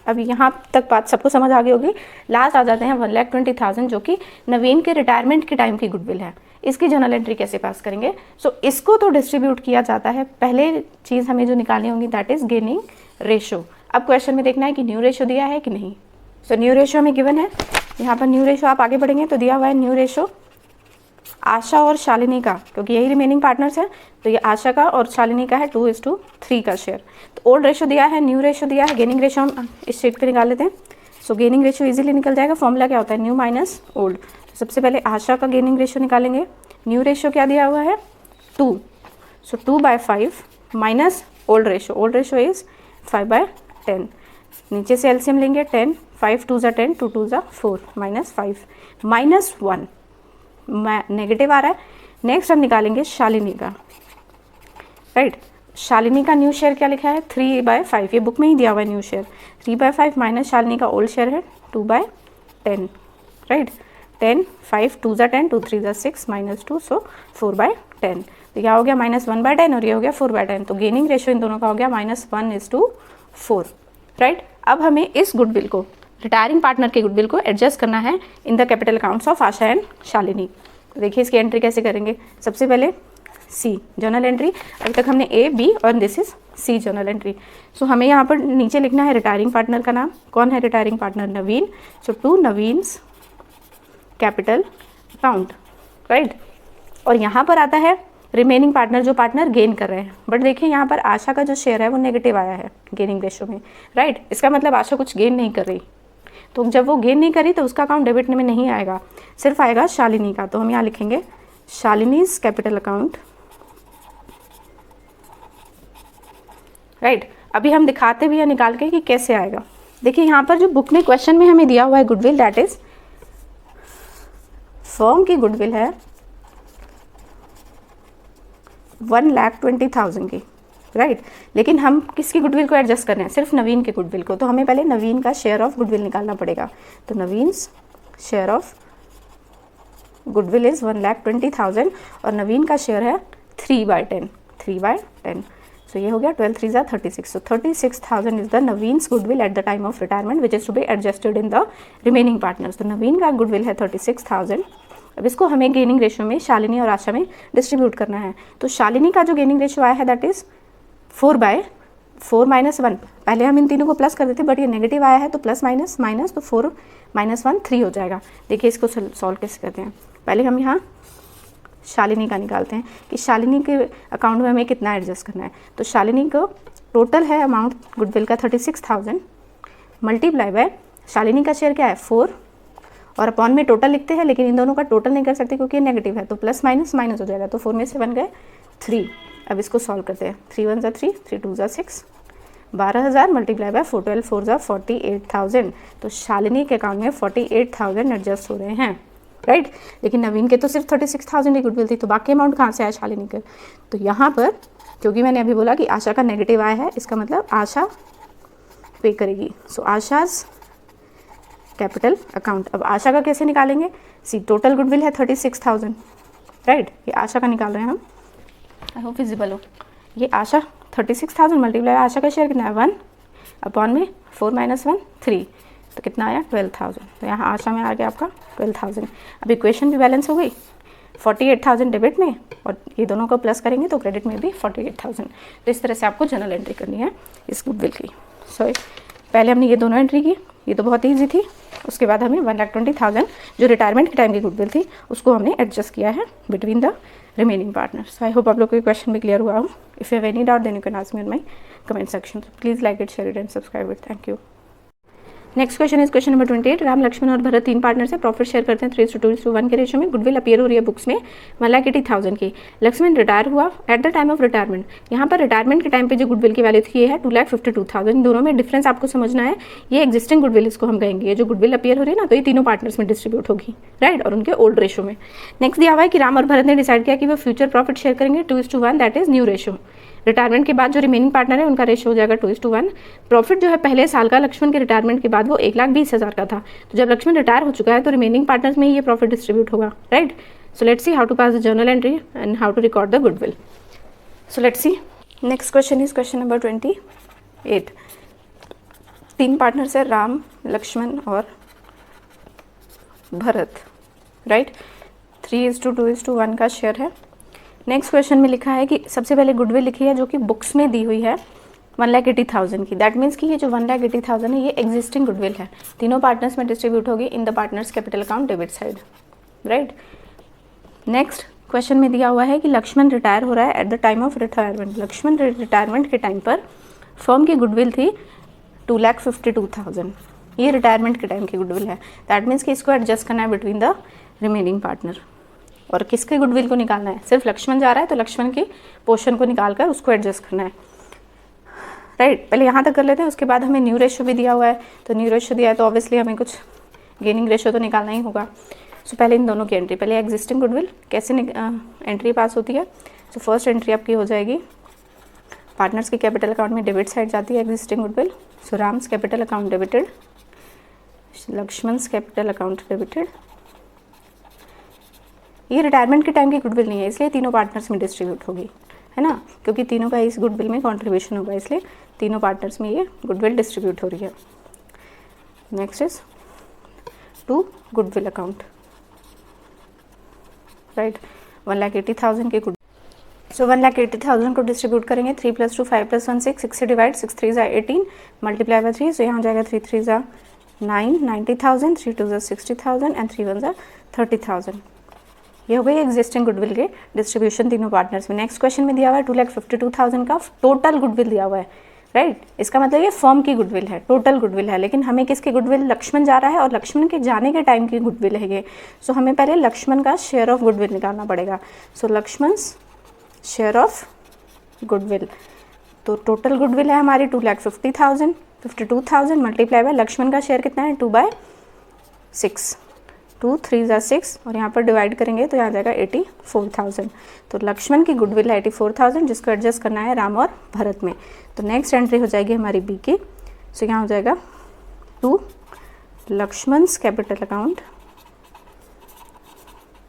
Speaker 1: अब यहाँ तक बात सबको समझ आ गई होगी। लास्ट आ जाते हैं 1,20,000 जो कि नवीन के रिटायरमेंट के टाइम की गुडविल है। इसकी जर्नल एंट्री कैसे पास करेंगे? सो इसको तो डिस्ट्रीब्यूट किया जाता है। पहले चीज़ हमें जो निकालनी होगी दैट इज़ गेनिंग रेशो। अब क्वेश्चन में देखना है कि न्यू रेशो दिया है कि नहीं। सो न्यू रेशो हमें गिवन है, यहाँ पर न्यू रेशो आप आगे बढ़ेंगे तो दिया हुआ है न्यू रेशो आशा और शालिनी का, क्योंकि यही रिमेनिंग पार्टनर्स है तो ये आशा का और शालिनी का है 2:3 का शेयर। तो ओल्ड रेशो दिया है, न्यू रेशो दिया है, गेनिंग रेशो हम इस शीट पे निकाल लेते हैं। सो गेनिंग रेशो इजीली निकल जाएगा। फॉर्मूला क्या होता है? New minus old. तो सबसे पहले आशा का गेनिंग रेशो निकालेंगे। न्यू रेशो क्या दिया हुआ है? 2। सो 2/5 minus old ratio. Old ratio is 5/10। नीचे से एलसीएम लेंगे 10, 5 2 ज़ा 10, 2 2 ज़ा 4 माइनस 5 माइनस 1 नेगेटिव आ रहा है। नेक्स्ट हम निकालेंगे शालिनी का, राइट। शालिनी का न्यू शेयर क्या लिखा है? 3/5। ये बुक में ही दिया हुआ है न्यू शेयर। 3/5 माइनस शालिनी का ओल्ड शेयर है 2/10, राइट। 10 5 2 ज़ा 10, 2 3 ज़ा 6 माइनस 2 सो 4/10। तो क्या हो गया? -1/10 और ये हो गया 4/10। तो गेनिंग रेशो इन दोनों का हो गया -1:4, राइट। अब हमें इस गुडविल को, रिटायरिंग पार्टनर के गुडविल को एडजस्ट करना है in the capital accounts of Asha and Shalini. तो देखिए इसकी एंट्री कैसे करेंगे। सबसे पहले सी जर्नल एंट्री। अभी तक हमने ए बी और this is C journal entry. So हमें यहाँ पर नीचे लिखना है रिटायरिंग पार्टनर का नाम। कौन है retiring partner? Naveen. So to Naveen's capital account, right. और यहाँ पर आता है रिमेनिंग पार्टनर, जो पार्टनर गेन कर रहे हैं। बट देखिए यहाँ पर आशा का जो शेयर है वो नेगेटिव आया है गेनिंग रेशो में, राइट। इसका मतलब आशा कुछ गेन नहीं कर रही। तो जब वो गेन नहीं करी तो उसका अकाउंट डेबिट में नहीं आएगा, सिर्फ आएगा शालिनी का। तो हम यहाँ लिखेंगे शालिनीज कैपिटल अकाउंट, राइट। अभी हम दिखाते भी हैं निकाल के कि कैसे आएगा। देखिए यहाँ पर जो बुक में क्वेश्चन में हमें दिया हुआ है गुडविल, दैट इज फर्म की गुडविल है 1,20,000 की, राइट। लेकिन हम किसकी गुडविल को एडजस्ट कर रहे हैं? सिर्फ नवीन के गुडविल को। तो हमें पहले नवीन का शेयर ऑफ गुडविल निकालना पड़ेगा। तो Naveen's share of goodwill is 1,20,000 और नवीन का शेयर है 3/10। सो ये हो गया 12 3 ज़ा 36। So 36,000 is the Naveen's goodwill at the time of retirement which is to be adjusted in the remaining partners. तो नवीन का गुडविल है 36,000। अब इसको हमें गेनिंग रेशो में शालिनी और आशा में डिस्ट्रीब्यूट करना है। तो शालिनी का जो गेनिंग रेशो आया है दैट इज 4/4 माइनस 1। पहले हम इन तीनों को प्लस कर देते बट ये नेगेटिव आया है तो प्लस माइनस माइनस, तो 4 - 1 3 हो जाएगा। देखिए इसको सॉल्व कैसे करते हैं। पहले हम यहाँ शालिनी का निकालते हैं कि शालिनी के अकाउंट में हमें कितना एडजस्ट करना है। तो शालिनी को टोटल है अमाउंट गुडविल का 36,000 मल्टीप्लाई बाय शालिनी का शेयर क्या है 4 और अपॉन में टोटल लिखते हैं, लेकिन इन दोनों का टोटल नहीं कर सकते क्योंकि नेगेटिव है। तो प्लस माइनस माइनस हो जाएगा। तो 4 में से बन गए 3। अब इसको सॉल्व करते हैं। 3 1 ज़ा 3, 3 2 ज़ा 6, 12,000 मल्टीप्लाई बाय 4 12 4 ज़ा 48,000। तो शालिनी के अकाउंट में 48,000 एडजस्ट हो रहे हैं, राइट। लेकिन नवीन के तो सिर्फ 36,000 की गुडविल थी, तो बाकी अमाउंट कहाँ से आया शालिनी के? तो यहाँ पर क्योंकि मैंने अभी बोला कि आशा का नेगेटिव आया है, इसका मतलब आशा पे करेगी। सो आशाज कैपिटल अकाउंट। अब आशा का कैसे निकालेंगे? सी टोटल गुडविल है 36,000, राइट। ये आशा का निकाल रहे हैं हम, आई होप विजिबल हो। ये आशा 36,000 मल्टीप्लाई आशा का शेयर कितना है 1 अपॉन में 4 - 1 3, तो कितना आया 12,000। तो यहाँ आशा में आ गया आपका 12,000। अब इक्वेशन भी बैलेंस हो गई। 48,000 डेबिट में और ये दोनों को प्लस करेंगे तो क्रेडिट में भी 48,000। तो इस तरह से आपको जर्नल एंट्री करनी है इस गुडविल की। सॉरी पहले हमने ये दोनों एंट्री की, ये तो बहुत ईजी थी। उसके बाद हमें 1,20,000 जो रिटायरमेंट के टाइम की गुडविल थी उसको हमने एडजस्ट किया है between the remaining partners. I hope आप लोग को क्वेश्चन भी क्लियर हुआ हो। If you have any doubt then you can ask me in my comment section. Please like it, share it and subscribe it. Thank you. Next question is question number 28। Ram, Lakshman और भरत 3 पार्टनर से प्रॉफिट शेयर करते हैं 3:2:1 के रेशो में। गुडविल अपीयर हो रही है बुक्स में 1,80,000 की। लक्ष्मण रिटायर हुआ eight the time of retirement. यहाँ पर रिटायरमेंट के टाइम पे जो गुडविल की वैल्यू थी ये है 2,52,000। दोनों में डिफरेंस आपको समझना है। ये एग्जिस्टिंग गुडविल इसको हम कहेंगे। ये जो गुडविल अपीयर हो रही है ना, तो ये तीनों पार्टनर्स में डिस्ट्रीब्यूट होगी, राइट, और उनके ओल्ड रेशो में। नेक्स्ट दिया हुआ है कि राम और भरत ने डिसाइड किया कि वो फ्यूचर प्रॉफिट शेयर करेंगे 2:1, that is new ratio. Retirement के बाद जो रिमेनिंग पार्टनर है उनका रेशो हो जाएगा 2:1। प्रॉफिट जो है पहले साल का लक्ष्मण के रिटायरमेंट के बाद वो 1,20,000 का था। तो जब लक्ष्मण रिटायर हो चुका है तो रिमेनिंग पार्टनर्स में ही ये प्रॉफिट डिस्ट्रीब्यूट होगा, right. So let's see how to pass the journal entry and how to record the goodwill. So let's see next question is question number 28. 3 partners है, राम, लक्ष्मण और भरत, राइट. 3:2:1 का शेयर है. नेक्स्ट क्वेश्चन में लिखा है कि सबसे पहले गुडविल लिखी है जो कि बुक्स में दी हुई है 1,80,000 की. दैट मीन्स कि ये जो 1,80,000 है ये एग्जिस्टिंग गुडविल है, तीनों पार्टनर्स में डिस्ट्रीब्यूट होगी in the partners capital account debit side, right. Next question में दिया हुआ है कि लक्ष्मण रिटायर हो रहा है at the time of retirement. Lakshman retirement के टाइम पर फर्म की गुडविल थी 2,52,000. ये रिटायरमेंट के टाइम की गुडविल है. दैट मीन्स कि इसको एडजस्ट करना है बिटवीन द रिमेनिंग पार्टनर. और किसके गुडविल को निकालना है, सिर्फ लक्ष्मण जा रहा है तो लक्ष्मण की पोर्शन को निकाल कर उसको एडजस्ट करना है, राइट. पहले यहाँ तक कर लेते हैं, उसके बाद हमें न्यू रेशो भी दिया हुआ है. तो न्यू रेशो दिया है तो ऑब्वियसली हमें कुछ गेनिंग रेशो तो निकालना ही होगा. सो पहले इन दोनों की एंट्री, पहले एग्जिस्टिंग गुडविल कैसे एंट्री पास होती है. सो फर्स्ट एंट्री आपकी हो जाएगी पार्टनर्स के कैपिटल अकाउंट में डेबिट साइड जाती है existing goodwill. So Ram's capital account debited, Lakshman's capital account debited. ये रिटायरमेंट के टाइम की गुडविल नहीं है इसलिए तीनों पार्टनर्स में डिस्ट्रीब्यूट होगी, है ना, क्योंकि तीनों का इस गुडविल में कंट्रीब्यूशन होगा इसलिए तीनों पार्टनर्स में ये गुडविल डिस्ट्रीब्यूट हो रही है. Next is to goodwill account, right. 1,80,000 के गुड. सो 1,80,000 को डिस्ट्रीब्यूट करेंगे. 3 + 2 5 + 1 6 6 से डिवाइड, 6 3 = 18 मल्टीप्लाई बाय 3. सो यहाँ जाएगा 3 3 = 9 90,000, 3 2 = 60,000 एंड 3 1 = 30,000. ये हो गई एग्जिस्टिंग गुडविल के डिस्ट्रीब्यूशन तीनों पार्टनर्स में. नेक्स्ट क्वेश्चन में दिया हुआ है 2,52,000 का टोटल गुडविल दिया हुआ है, राइट. इसका मतलब ये फर्म की गुडविल है, टोटल गुडविल है. लेकिन हमें किसकी गुडविल, लक्ष्मण जा रहा है और लक्ष्मण के जाने के टाइम की गुडविल है ये. सो हमें पहले लक्ष्मण का शेयर ऑफ गुडविल निकालना पड़ेगा. सो लक्ष्मण्स शेयर ऑफ गुडविल. तो टोटल गुडविल है हमारी 2,50,000, 52,000 मल्टीप्लाई बाय लक्ष्मण का शेयर कितना है 2/6. 2 3 = 6 और यहाँ पर डिवाइड करेंगे तो यहाँ जाएगा 84,000. तो लक्ष्मण की गुडविल है 84,000 जिसको एडजस्ट करना है राम और भरत में. तो नेक्स्ट एंट्री हो जाएगी हमारी बी की. सो यहाँ हो जाएगा 2 लक्ष्मण्स कैपिटल अकाउंट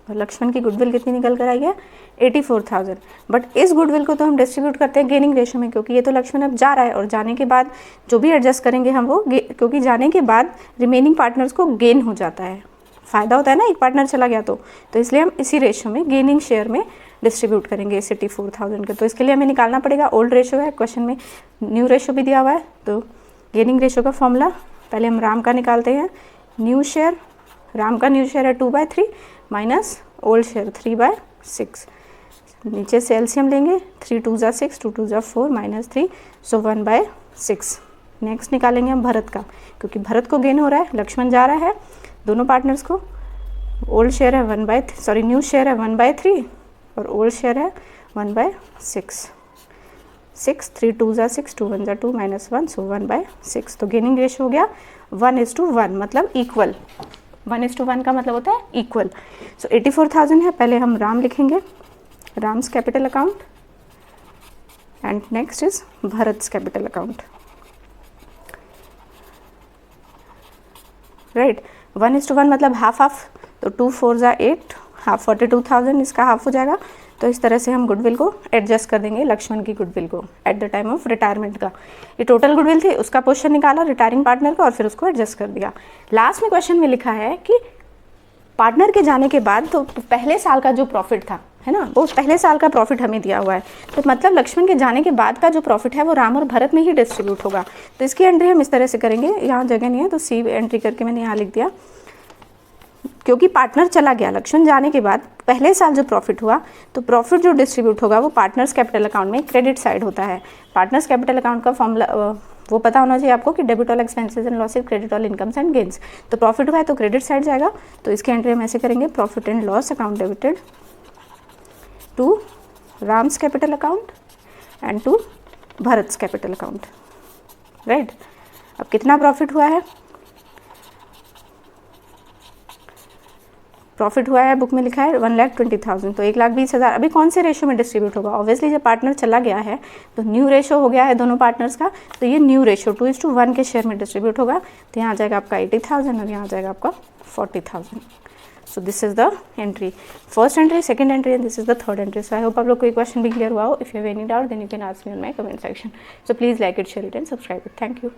Speaker 1: और लक्ष्मण की गुडविल कितनी निकल कर आई है 84,000. बट इस गुडविल को तो हम डिस्ट्रीब्यूट करते हैं गेनिंग रेशो में क्योंकि ये तो लक्ष्मण अब जा रहा है और जाने के बाद जो भी एडजस्ट करेंगे हम वो क्योंकि जाने के बाद रिमेनिंग पार्टनर्स को गेन हो जाता है, फ़ायदा होता है ना, एक पार्टनर चला गया तो इसलिए हम इसी रेशो में गेनिंग शेयर में डिस्ट्रीब्यूट करेंगे इस 84,000 के. तो इसके लिए हमें निकालना पड़ेगा, ओल्ड रेशो है क्वेश्चन में, न्यू रेशो भी दिया हुआ है. तो गेनिंग रेशो का फॉर्मूला पहले हम राम का निकालते हैं. न्यू शेयर, राम का न्यू शेयर है 2/3 माइनस ओल्ड शेयर 3/6. नीचे से एलसीएम लेंगे, 3 2 = 6, 2 2 = 4 माइनस 3 सो 1/6. नेक्स्ट निकालेंगे हम भरत का क्योंकि भरत को गेन हो रहा है, लक्ष्मण जा रहा है. दोनों पार्टनर्स को ओल्ड शेयर है न्यू शेयर है 1/3 और ओल्ड शेयर है 1/6. 6 3 2 = 6, 2 1 = 2 माइनस 1 सो 1/6. तो गेनिंग रेशो हो गया 1:1 मतलब इक्वल. 1:1 का मतलब होता है इक्वल. सो 84,000 है. पहले हम राम लिखेंगे, Ram's capital account and next is Bharat's capital account, right. 1:1 मतलब हाफ हाफ. तो 2 4 = 8, हाफ 42,000 इसका हाफ हो जाएगा. तो इस तरह से हम गुडविल को एडजस्ट कर देंगे लक्ष्मण की गुडविल को eight the time of retirement का. ये टोटल गुडविल थी, उसका पोर्शन निकाला रिटायरिंग पार्टनर का और फिर उसको एडजस्ट कर दिया. लास्ट में क्वेश्चन में लिखा है कि पार्टनर के जाने के बाद तो पहले साल का जो प्रॉफिट था, है ना, वो पहले साल का प्रॉफिट हमें दिया हुआ है. तो मतलब लक्ष्मण के जाने के बाद का जो प्रॉफिट है वो राम और भरत में ही डिस्ट्रीब्यूट होगा. तो इसकी एंट्री हम इस तरह से करेंगे, यहाँ जगह नहीं है तो सी एंट्री करके मैंने यहाँ लिख दिया. क्योंकि पार्टनर चला गया, लक्ष्मण जाने के बाद पहले साल जो प्रॉफिट हुआ तो प्रॉफिट जो डिस्ट्रीब्यूट होगा वो पार्टनर्स कैपिटल अकाउंट में क्रेडिट साइड होता है. पार्टनर्स कैपिटल अकाउंट का फॉर्मूला वो पता होना चाहिए आपको कि debit all expenses and losses, credit all incomes and gains. तो प्रॉफिट हुआ है तो क्रेडिट साइड जाएगा. तो इसकी एंट्री हम ऐसे करेंगे, profit and loss account debited to Ram's capital account and to Bharat's capital account, right. अब कितना प्रॉफिट हुआ है, प्रॉफिट हुआ है बुक में लिखा है 1,20,000. तो 1,20,000 अभी कौन से रेशो में डिस्ट्रीब्यूट होगा, ऑब्वियसली जब पार्टनर चला गया है तो न्यू रेशो हो गया है दोनों पार्टनर्स का. तो ये न्यू रेशो 2:1 के शेयर में डिस्ट्रीब्यूट होगा. तो यहाँ आ जाएगा आपका 80,000 और यहाँ आ जाएगा आपका 40,000. So this is the entry, first entry, second entry and this is the third entry. So I hope आप लोग को ये क्वेश्चन भी क्लियर हुआ हो. If you have any doubt then you can ask me on my comment section. So please like it, share it and subscribe it. Thank you.